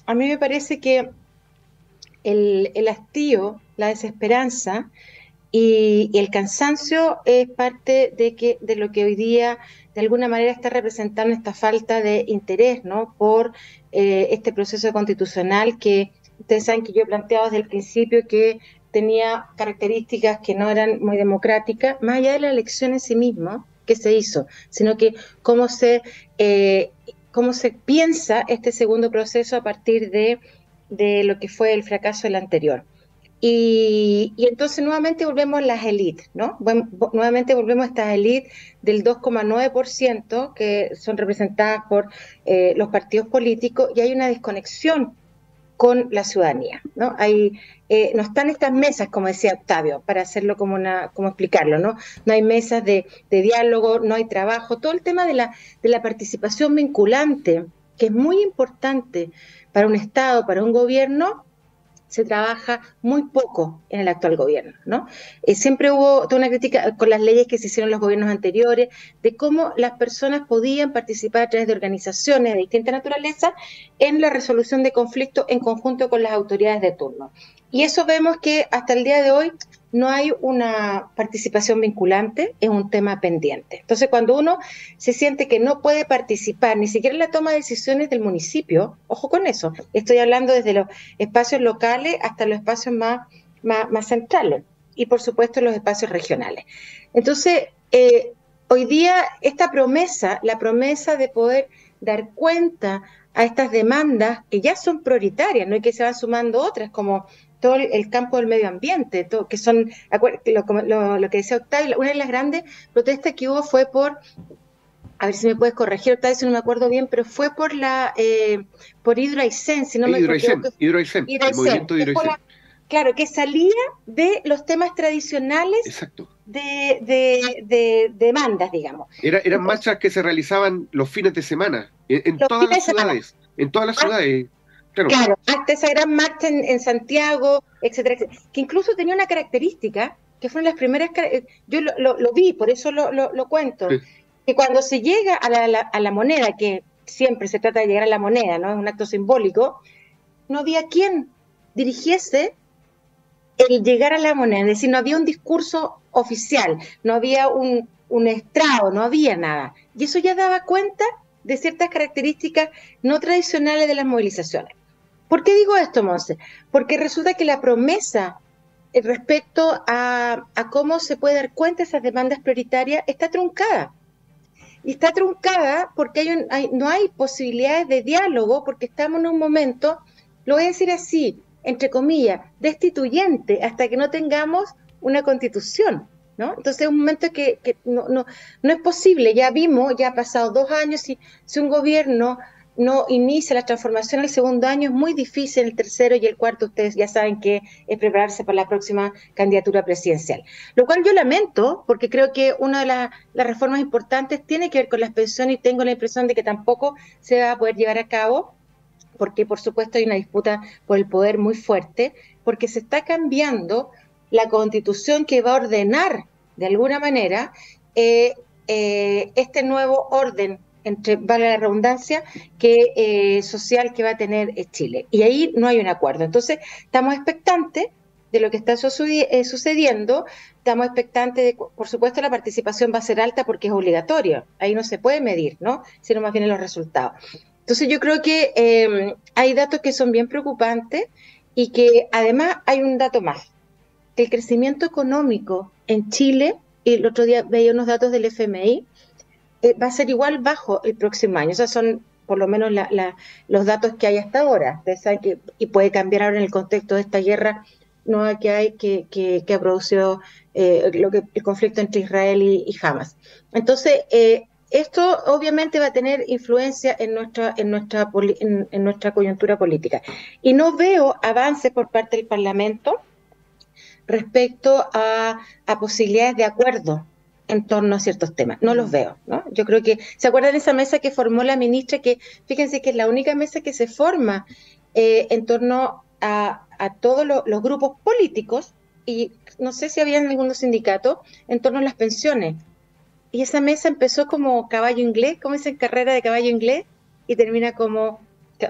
A mí me parece que el hastío, la desesperanza y el cansancio es parte de lo que hoy día de alguna manera está representando esta falta de interés, ¿no? Por este proceso constitucional que ustedes saben que yo he planteado desde el principio que tenía características que no eran muy democráticas, más allá de la elección en sí misma que se hizo, sino que cómo se piensa este segundo proceso a partir de lo que fue el fracaso del anterior. Y entonces nuevamente volvemos a las élites, ¿no? Nuevamente volvemos a estas élites del 2,9% que son representadas por los partidos políticos, y hay una desconexión con la ciudadanía, ¿no? No están estas mesas, como decía Octavio, para hacerlo como explicarlo, ¿no? No hay mesas de diálogo, no hay trabajo, todo el tema de la participación vinculante, que es muy importante para un Estado, para un gobierno, se trabaja muy poco en el actual gobierno, ¿no? Siempre hubo toda una crítica con las leyes que se hicieron en los gobiernos anteriores, de cómo las personas podían participar a través de organizaciones de distinta naturaleza en la resolución de conflictos en conjunto con las autoridades de turno. Y eso vemos que hasta el día de hoy no hay una participación vinculante, es un tema pendiente. Entonces, cuando uno se siente que no puede participar ni siquiera en la toma de decisiones del municipio, ojo con eso, estoy hablando desde los espacios locales hasta los espacios más centrales y, por supuesto, los espacios regionales. Entonces, hoy día esta promesa, la promesa de poder dar cuenta a estas demandas que ya son prioritarias, no hay que se van sumando otras, como todo el campo del medio ambiente, todo, que son, lo que decía Octavio, una de las grandes protestas que hubo fue por, a ver si me puedes corregir, Octavio, si no me acuerdo bien, pero fue por por Hidroaicén, si no me equivoco. Hidroaicén, el movimiento de Hidroaicén. Claro, que salía de los temas tradicionales. Exacto. De demandas, digamos. Eran marchas que se realizaban los fines de semana, en todas las ciudades. En todas las ciudades. Claro, hasta esa gran marcha en Santiago, etcétera, etcétera, que incluso tenía una característica, que fueron las primeras, yo lo vi, por eso lo cuento, sí. Que cuando se llega a la moneda, que siempre se trata de llegar a la moneda, ¿no? Es un acto simbólico, no había quien dirigiese el llegar a la moneda, es decir, no había un discurso oficial, no había un estrado, no había nada. Y eso ya daba cuenta de ciertas características no tradicionales de las movilizaciones. ¿Por qué digo esto, Monse? Porque resulta que la promesa respecto a cómo se puede dar cuenta de esas demandas prioritarias está truncada. Y está truncada porque no hay posibilidades de diálogo, porque estamos en un momento, lo voy a decir así, entre comillas, destituyente, hasta que no tengamos una constitución, ¿no? Entonces es un momento que no es posible. Ya vimos, ya ha pasado 2 años, si un gobierno no inicia la transformación el segundo año, es muy difícil el tercero y el cuarto, ustedes ya saben que es prepararse para la próxima candidatura presidencial. Lo cual yo lamento, porque creo que una de las reformas importantes tiene que ver con las pensiones y tengo la impresión de que tampoco se va a poder llevar a cabo, porque por supuesto hay una disputa por el poder muy fuerte, porque se está cambiando la Constitución que va a ordenar de alguna manera este nuevo orden, vale la redundancia, social que va a tener Chile. Y ahí no hay un acuerdo. Entonces, estamos expectantes de lo que está sucediendo, estamos expectantes de, por supuesto, la participación va a ser alta porque es obligatoria. Ahí no se puede medir, ¿no? Sino más bien en los resultados. Entonces, yo creo que hay datos que son bien preocupantes y que además hay un dato más, que el crecimiento económico en Chile, y el otro día veía unos datos del FMI, va a ser igual bajo el próximo año. Esos son por lo menos los datos que hay hasta ahora. Ustedes saben que, y puede cambiar ahora en el contexto de esta guerra nueva que hay, que ha producido el conflicto entre Israel y Hamas. Entonces, esto obviamente va a tener influencia en nuestra coyuntura política. Y no veo avances por parte del Parlamento respecto a posibilidades de acuerdo en torno a ciertos temas. No los veo, ¿no? Yo creo que, ¿se acuerdan de esa mesa que formó la ministra? Que fíjense que es la única mesa que se forma en torno a todos los grupos políticos, y no sé si había algunos sindicatos, en torno a las pensiones. Y esa mesa empezó como caballo inglés, como dicen, carrera de caballo inglés, y termina como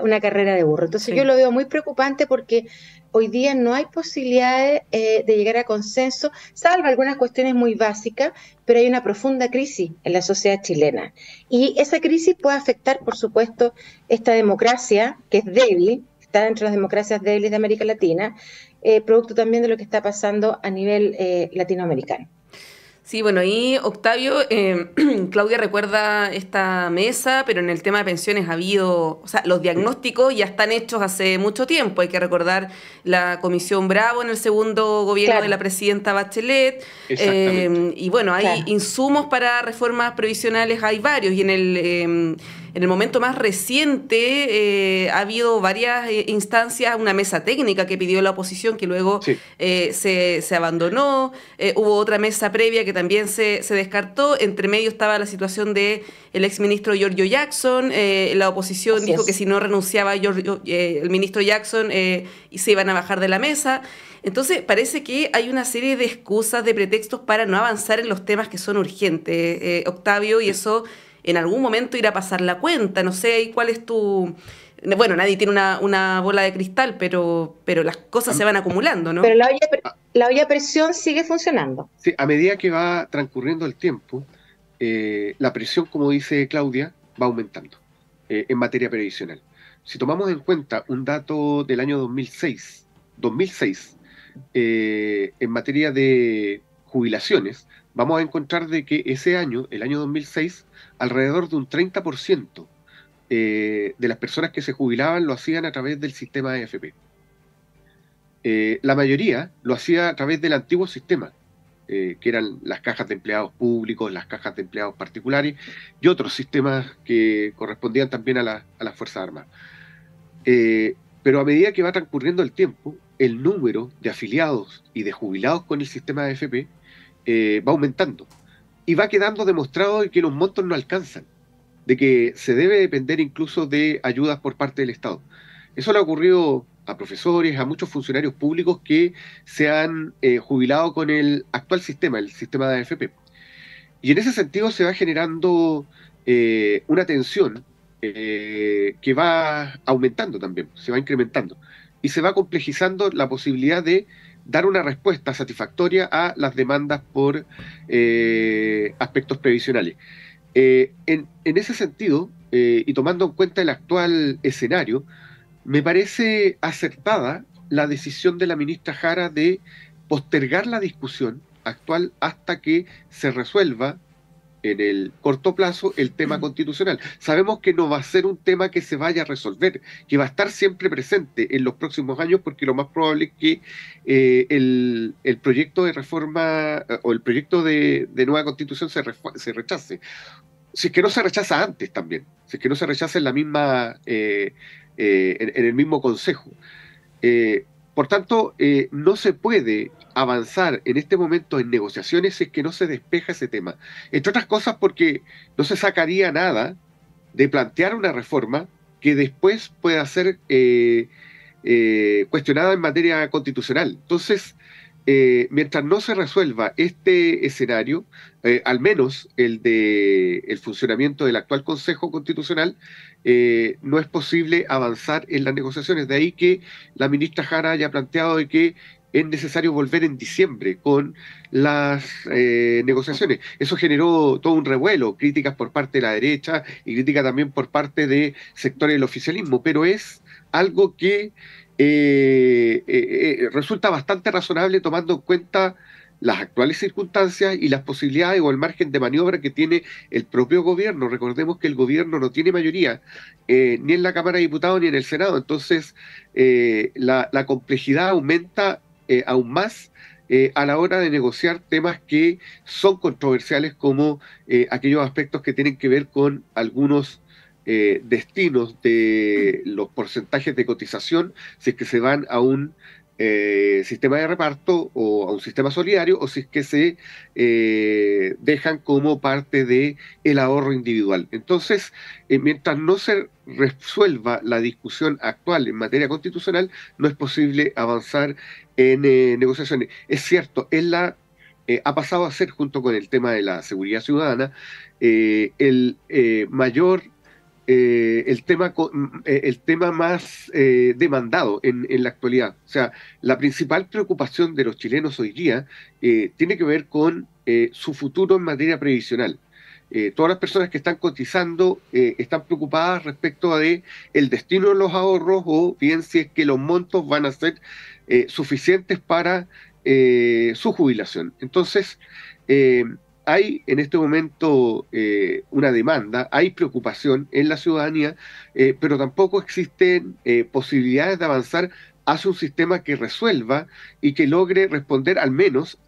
una carrera de burro. Entonces yo lo veo muy preocupante porque hoy día no hay posibilidades de llegar a consenso, salvo algunas cuestiones muy básicas, pero hay una profunda crisis en la sociedad chilena. Y esa crisis puede afectar, por supuesto, esta democracia, que es débil, está dentro de las democracias débiles de América Latina, producto también de lo que está pasando a nivel latinoamericano. Sí, bueno, y Octavio, Claudia recuerda esta mesa, pero en el tema de pensiones ha habido, o sea, los diagnósticos ya están hechos hace mucho tiempo. Hay que recordar la Comisión Bravo en el segundo gobierno de la presidenta Bachelet. Y bueno, hay insumos para reformas previsionales, hay varios, y en el momento más reciente ha habido varias instancias, una mesa técnica que pidió la oposición que luego se abandonó, hubo otra mesa previa que también se descartó. Entre medio estaba la situación del exministro Giorgio Jackson. La oposición dijo que si no renunciaba el ministro Jackson se iban a bajar de la mesa. Entonces parece que hay una serie de excusas, de pretextos para no avanzar en los temas que son urgentes, Octavio, y eso en algún momento irá a pasar la cuenta. No sé cuál es tu Bueno, nadie tiene una bola de cristal, pero las cosas se van acumulando, ¿no? Pero la olla a presión sigue funcionando. Sí, a medida que va transcurriendo el tiempo, la presión, como dice Claudia, va aumentando en materia previsional. Si tomamos en cuenta un dato del año 2006 en materia de jubilaciones, vamos a encontrar de que ese año, el año 2006, alrededor de un 30% de las personas que se jubilaban lo hacían a través del sistema AFP. La mayoría lo hacía a través del antiguo sistema, que eran las cajas de empleados públicos, las cajas de empleados particulares y otros sistemas que correspondían también a las Fuerzas Armadas. Pero a medida que va transcurriendo el tiempo, el número de afiliados y de jubilados con el sistema AFP va aumentando y va quedando demostrado de que los montos no alcanzan, de que se debe depender incluso de ayudas por parte del Estado. Eso le ha ocurrido a profesores, a muchos funcionarios públicos que se han jubilado con el actual sistema, el sistema de AFP. Y en ese sentido se va generando una tensión que va aumentando también, se va incrementando. Y se va complejizando la posibilidad de dar una respuesta satisfactoria a las demandas por aspectos previsionales. En ese sentido, y tomando en cuenta el actual escenario, me parece acertada la decisión de la ministra Jara de postergar la discusión actual hasta que se resuelva en el corto plazo el tema constitucional. Sabemos que no va a ser un tema que se vaya a resolver, que va a estar siempre presente en los próximos años, porque lo más probable es que el proyecto de reforma o el proyecto de nueva constitución se rechace. Si es que no se rechaza antes también, si es que no se rechaza en la misma en el mismo consejo. Por tanto, no se puede avanzar en este momento en negociaciones si es que no se despeja ese tema. Entre otras cosas porque no se sacaría nada de plantear una reforma que después pueda ser cuestionada en materia constitucional. Entonces, mientras no se resuelva este escenario, al menos el de el funcionamiento del actual Consejo Constitucional, no es posible avanzar en las negociaciones. De ahí que la ministra Jara haya planteado de que es necesario volver en diciembre con las negociaciones. Eso generó todo un revuelo, críticas por parte de la derecha y críticas también por parte de sectores del oficialismo, pero es algo que resulta bastante razonable tomando en cuenta las actuales circunstancias y las posibilidades o el margen de maniobra que tiene el propio gobierno. Recordemos que el gobierno no tiene mayoría ni en la Cámara de Diputados ni en el Senado, entonces la complejidad aumenta aún más a la hora de negociar temas que son controversiales, como aquellos aspectos que tienen que ver con algunos destinos de los porcentajes de cotización, si es que se van a un sistema de reparto o a un sistema solidario, o si es que se dejan como parte de el ahorro individual. Entonces, mientras no se resuelva la discusión actual en materia constitucional, no es posible avanzar en negociaciones. Es cierto, ha pasado a ser, junto con el tema de la seguridad ciudadana, el tema más demandado en la actualidad. O sea, la principal preocupación de los chilenos hoy día tiene que ver con su futuro en materia previsional. Todas las personas que están cotizando están preocupadas respecto de el destino de los ahorros, o bien si es que los montos van a ser suficientes para su jubilación. Entonces, hay en este momento una demanda, hay preocupación en la ciudadanía, pero tampoco existen posibilidades de avanzar hacia un sistema que resuelva y que logre responder al menos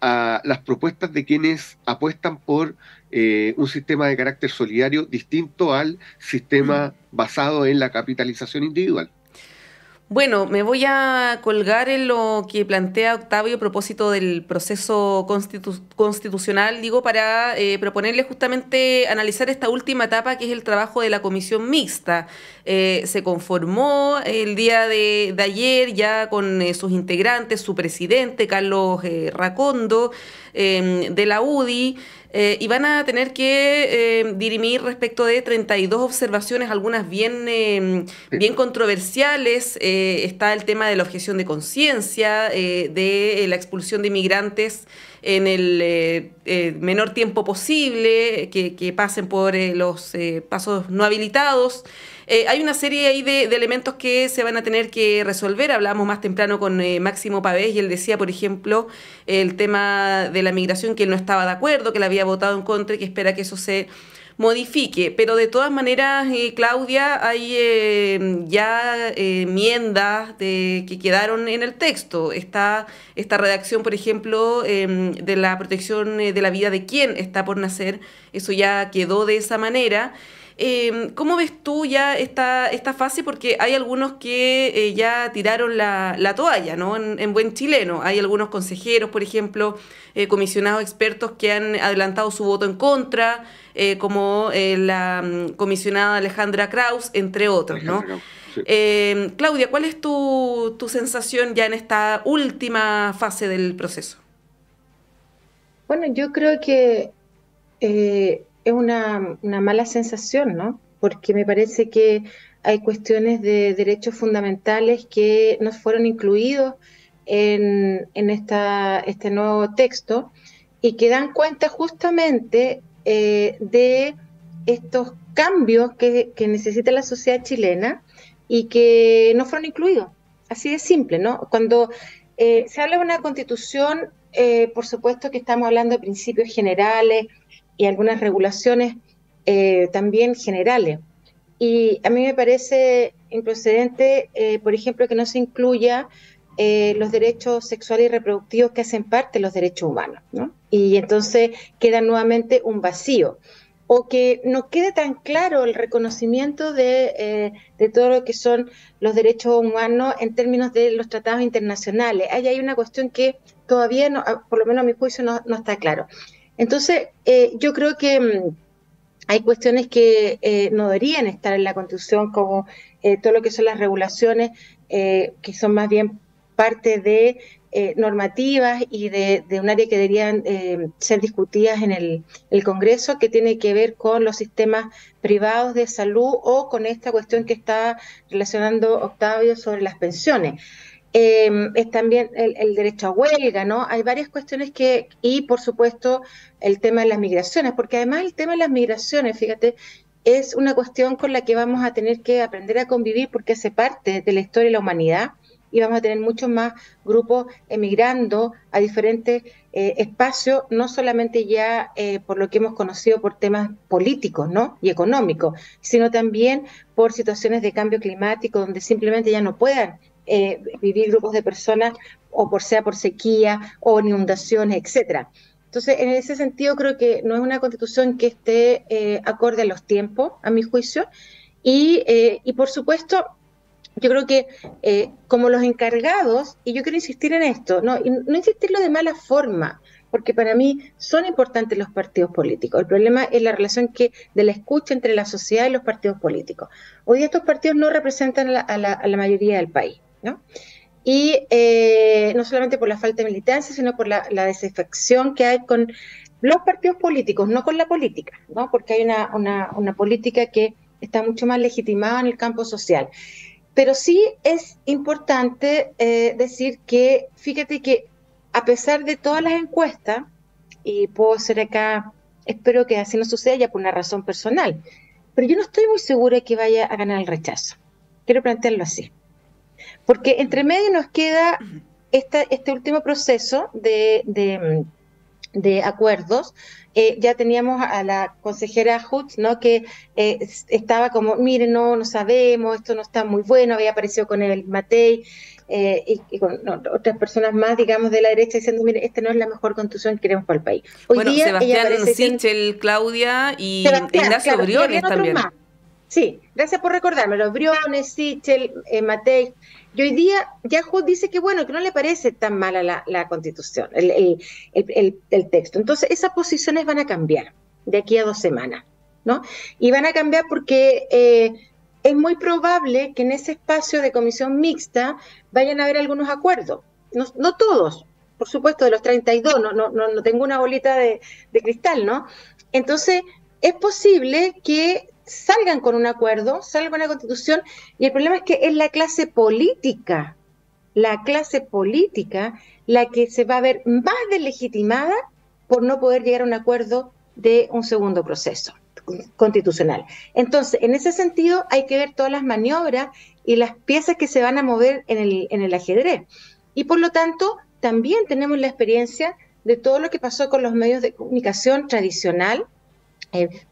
a las propuestas de quienes apuestan por un sistema de carácter solidario distinto al sistema basado en la capitalización individual. Bueno, me voy a colgar en lo que plantea Octavio a propósito del proceso constitucional, digo, para proponerle justamente analizar esta última etapa, que es el trabajo de la comisión mixta. Se conformó el día de ayer ya con sus integrantes, su presidente, Carlos Racondo, de la UDI. y van a tener que dirimir respecto de 32 observaciones, algunas bien controversiales. Está el tema de la objeción de conciencia, de la expulsión de inmigrantes en el menor tiempo posible, que pasen por los pasos no habilitados. Hay una serie ahí de elementos que se van a tener que resolver. Hablábamos más temprano con Máximo Pavés y él decía, por ejemplo, el tema de la migración, que él no estaba de acuerdo, que le había votado en contra y que espera que eso se modifique. Pero de todas maneras, Claudia, hay ya enmiendas que quedaron en el texto. Está esta redacción, por ejemplo, de la protección de la vida de quien está por nacer. Eso ya quedó de esa manera. ¿Cómo ves tú ya esta fase? Porque hay algunos que ya tiraron la toalla, ¿no? En buen chileno. Hay algunos consejeros, por ejemplo, comisionados expertos que han adelantado su voto en contra, como la comisionada Alejandra Kraus, entre otros, ¿no? Sí. Claudia, ¿cuál es tu sensación ya en esta última fase del proceso? Bueno, yo creo que es una mala sensación, ¿no? Porque me parece que hay cuestiones de derechos fundamentales que no fueron incluidos en este nuevo texto y que dan cuenta justamente de estos cambios que necesita la sociedad chilena y que no fueron incluidos. Así de simple, ¿no? Cuando se habla de una constitución, por supuesto que estamos hablando de principios generales y algunas regulaciones también generales. Y a mí me parece improcedente, por ejemplo, que no se incluya los derechos sexuales y reproductivos que hacen parte de los derechos humanos, ¿no? Y entonces queda nuevamente un vacío. O que no quede tan claro el reconocimiento de todo lo que son los derechos humanos en términos de los tratados internacionales. Ahí hay una cuestión que todavía, no, por lo menos a mi juicio, no está claro. Entonces, yo creo que hay cuestiones que no deberían estar en la Constitución, como todo lo que son las regulaciones, que son más bien parte de normativas y de un área que deberían ser discutidas en el Congreso, que tiene que ver con los sistemas privados de salud o con esta cuestión que está relacionando Octavio sobre las pensiones. Es también el derecho a huelga, ¿no? Hay varias cuestiones y por supuesto el tema de las migraciones, porque además el tema de las migraciones, fíjate, es una cuestión con la que vamos a tener que aprender a convivir porque hace parte de la historia de la humanidad y vamos a tener muchos más grupos emigrando a diferentes espacios, no solamente ya por lo que hemos conocido por temas políticos, ¿no? Y económicos, sino también por situaciones de cambio climático donde simplemente ya no puedan vivir grupos de personas o sea por sequía o inundaciones, etcétera. Entonces, en ese sentido creo que no es una constitución que esté acorde a los tiempos, a mi juicio, y por supuesto, yo creo que como los encargados, y yo quiero insistir en esto, no insistirlo de mala forma, porque para mí son importantes los partidos políticos. El problema es la relación de la escucha entre la sociedad y los partidos políticos. Hoy día estos partidos no representan a la mayoría del país, ¿no? Y no solamente por la falta de militancia, sino por la desafección que hay con los partidos políticos, no con la política, ¿no? Porque hay una política que está mucho más legitimada en el campo social. Pero sí es importante decir que, fíjate que a pesar de todas las encuestas, y puedo ser acá, espero que así no suceda ya por una razón personal, pero yo no estoy muy segura de que vaya a ganar el rechazo. Quiero plantearlo así. Porque entre medio nos queda este último proceso de acuerdos. Ya teníamos a la consejera Hutz, ¿no? Que estaba como, miren, no sabemos, esto no está muy bueno, había aparecido con el Matei y con otras personas más, digamos, de la derecha diciendo, miren, esta no es la mejor constitución que queremos para el país. Hoy día, Sebastián Sichel, Claudia y Ignacio Briones también. Más. Sí, gracias por recordármelo. Briones, Sichel, Matei. Y hoy día ya Hutz dice que bueno, que no le parece tan mala la constitución, el texto. Entonces esas posiciones van a cambiar de aquí a 2 semanas, ¿no? Y van a cambiar porque es muy probable que en ese espacio de comisión mixta vayan a haber algunos acuerdos. No todos, por supuesto, de los 32, no tengo una bolita de cristal, ¿no? Entonces, es posible que salgan con un acuerdo, salgan con una constitución, y el problema es que es la clase política la que se va a ver más deslegitimada por no poder llegar a un acuerdo de un segundo proceso constitucional. Entonces, en ese sentido, hay que ver todas las maniobras y las piezas que se van a mover en el ajedrez. Y por lo tanto, también tenemos la experiencia de todo lo que pasó con los medios de comunicación tradicional,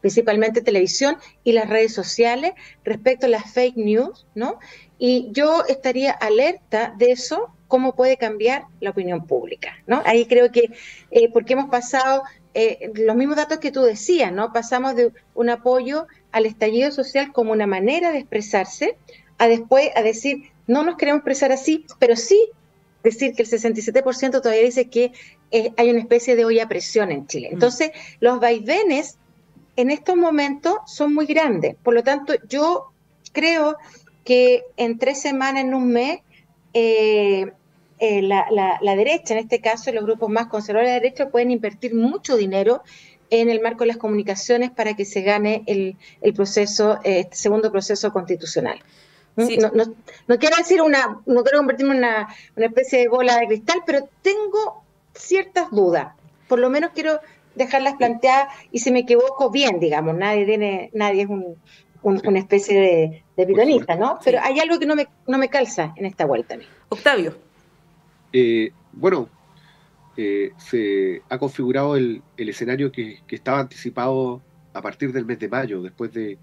principalmente televisión y las redes sociales, respecto a las fake news, ¿no? Y yo estaría alerta de eso, cómo puede cambiar la opinión pública, ¿no? Ahí creo que, porque hemos pasado los mismos datos que tú decías, ¿no? Pasamos de un apoyo al estallido social como una manera de expresarse, a después a decir, no nos queremos expresar así, pero sí decir que el 67% todavía dice que hay una especie de olla a presión en Chile. Entonces, los vaivenes en estos momentos son muy grandes. Por lo tanto, yo creo que en 3 semanas, en un mes, la derecha, en este caso los grupos más conservadores de la derecha, pueden invertir mucho dinero en el marco de las comunicaciones para que se gane el proceso, este segundo proceso constitucional. Sí. No quiero decir no quiero convertirme en una especie de bola de cristal, pero tengo ciertas dudas. Por lo menos quiero dejarlas planteadas, y si me equivoco, bien, digamos, nadie es una especie de pitonista, ¿no? Pero sí, hay algo que no me calza en esta vuelta. Octavio. Bueno, se ha configurado el escenario que estaba anticipado a partir del mes de mayo, después de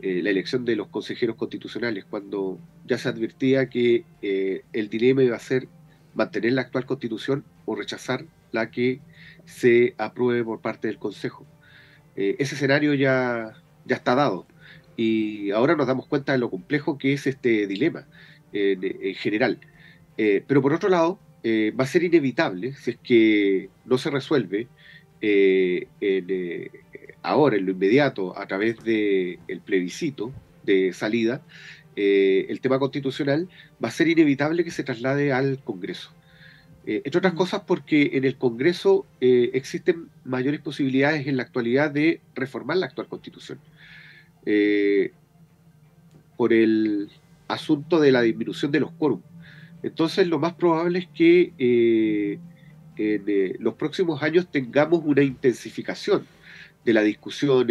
la elección de los consejeros constitucionales, cuando ya se advertía que el dilema iba a ser mantener la actual constitución o rechazar la que se apruebe por parte del Consejo. Ese escenario ya está dado, y ahora nos damos cuenta de lo complejo que es este dilema en general. Pero por otro lado, va a ser inevitable, si es que no se resuelve ahora, en lo inmediato, a través del plebiscito de salida, el tema constitucional, va a ser inevitable que se traslade al Congreso. Entre otras cosas porque en el Congreso existen mayores posibilidades en la actualidad de reformar la actual Constitución. Por el asunto de la disminución de los quórums. Entonces, lo más probable es que en los próximos años tengamos una intensificación de la discusión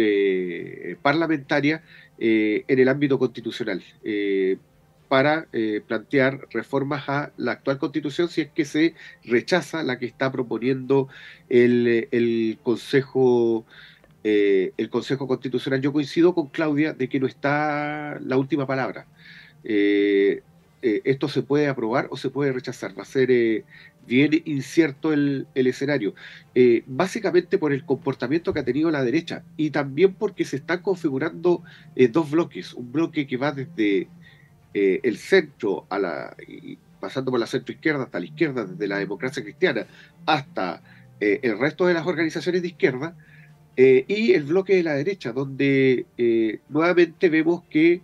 parlamentaria en el ámbito constitucional, para plantear reformas a la actual Constitución si es que se rechaza la que está proponiendo el Consejo Constitucional. Yo coincido con Claudia de que no está la última palabra. Esto se puede aprobar o se puede rechazar. Va a ser bien incierto el escenario, básicamente por el comportamiento que ha tenido la derecha, y también porque se están configurando dos bloques. Un bloque que va desde el centro pasando por la centroizquierda hasta la izquierda, desde la Democracia Cristiana hasta el resto de las organizaciones de izquierda, y el bloque de la derecha, donde nuevamente vemos que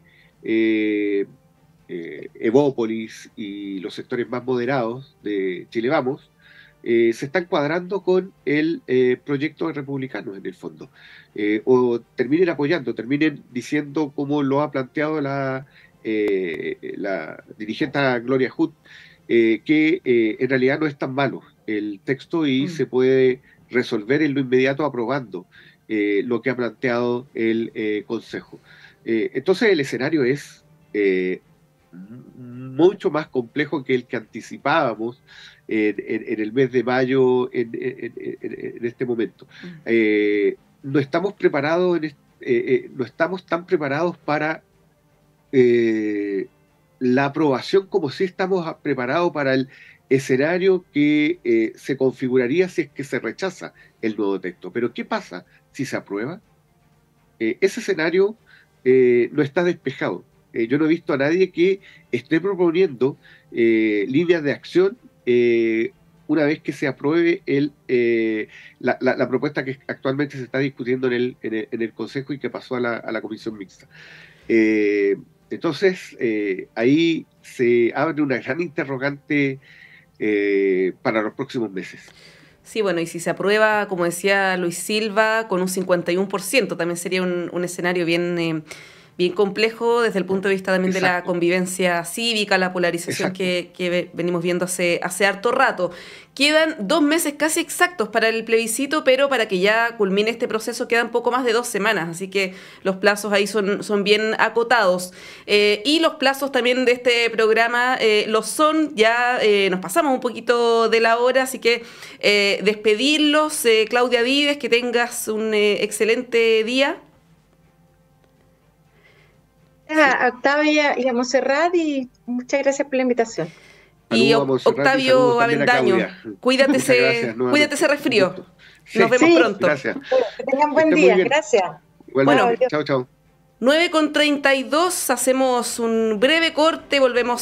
Evópolis y los sectores más moderados de Chile Vamos se están cuadrando con el proyecto de republicanos, en el fondo, o terminen apoyando, terminen diciendo, como lo ha planteado la dirigente Gloria Hood, que en realidad no es tan malo el texto y se puede resolver en lo inmediato aprobando lo que ha planteado el Consejo. Entonces el escenario es mucho más complejo que el que anticipábamos en el mes de mayo en este momento. No estamos preparados, no estamos tan preparados para la aprobación como si estamos preparados para el escenario que se configuraría si es que se rechaza el nuevo texto. Pero ¿qué pasa si se aprueba? Ese escenario no está despejado. Yo no he visto a nadie que esté proponiendo líneas de acción una vez que se apruebe la propuesta que actualmente se está discutiendo en el Consejo y que pasó a la Comisión Mixta. Entonces, ahí se abre una gran interrogante para los próximos meses. Sí, bueno, y si se aprueba, como decía Luis Silva, con un 51%, también sería un escenario bien complejo desde el punto de vista también de la convivencia cívica, la polarización que venimos viendo hace harto rato. Quedan 2 meses casi exactos para el plebiscito, pero para que ya culmine este proceso quedan poco más de 2 semanas, así que los plazos ahí son bien acotados. Y los plazos también de este programa los son, ya nos pasamos un poquito de la hora, así que despedirlos. Claudia Vives, que tengas un excelente día. A Octavia y a Montserrat, y muchas gracias por la invitación. Y Octavio Avendaño, cuídate ese resfrío. Sí, nos vemos pronto. Gracias. Que tengan buen día, gracias. Bueno, chao. 9:32, hacemos un breve corte, volvemos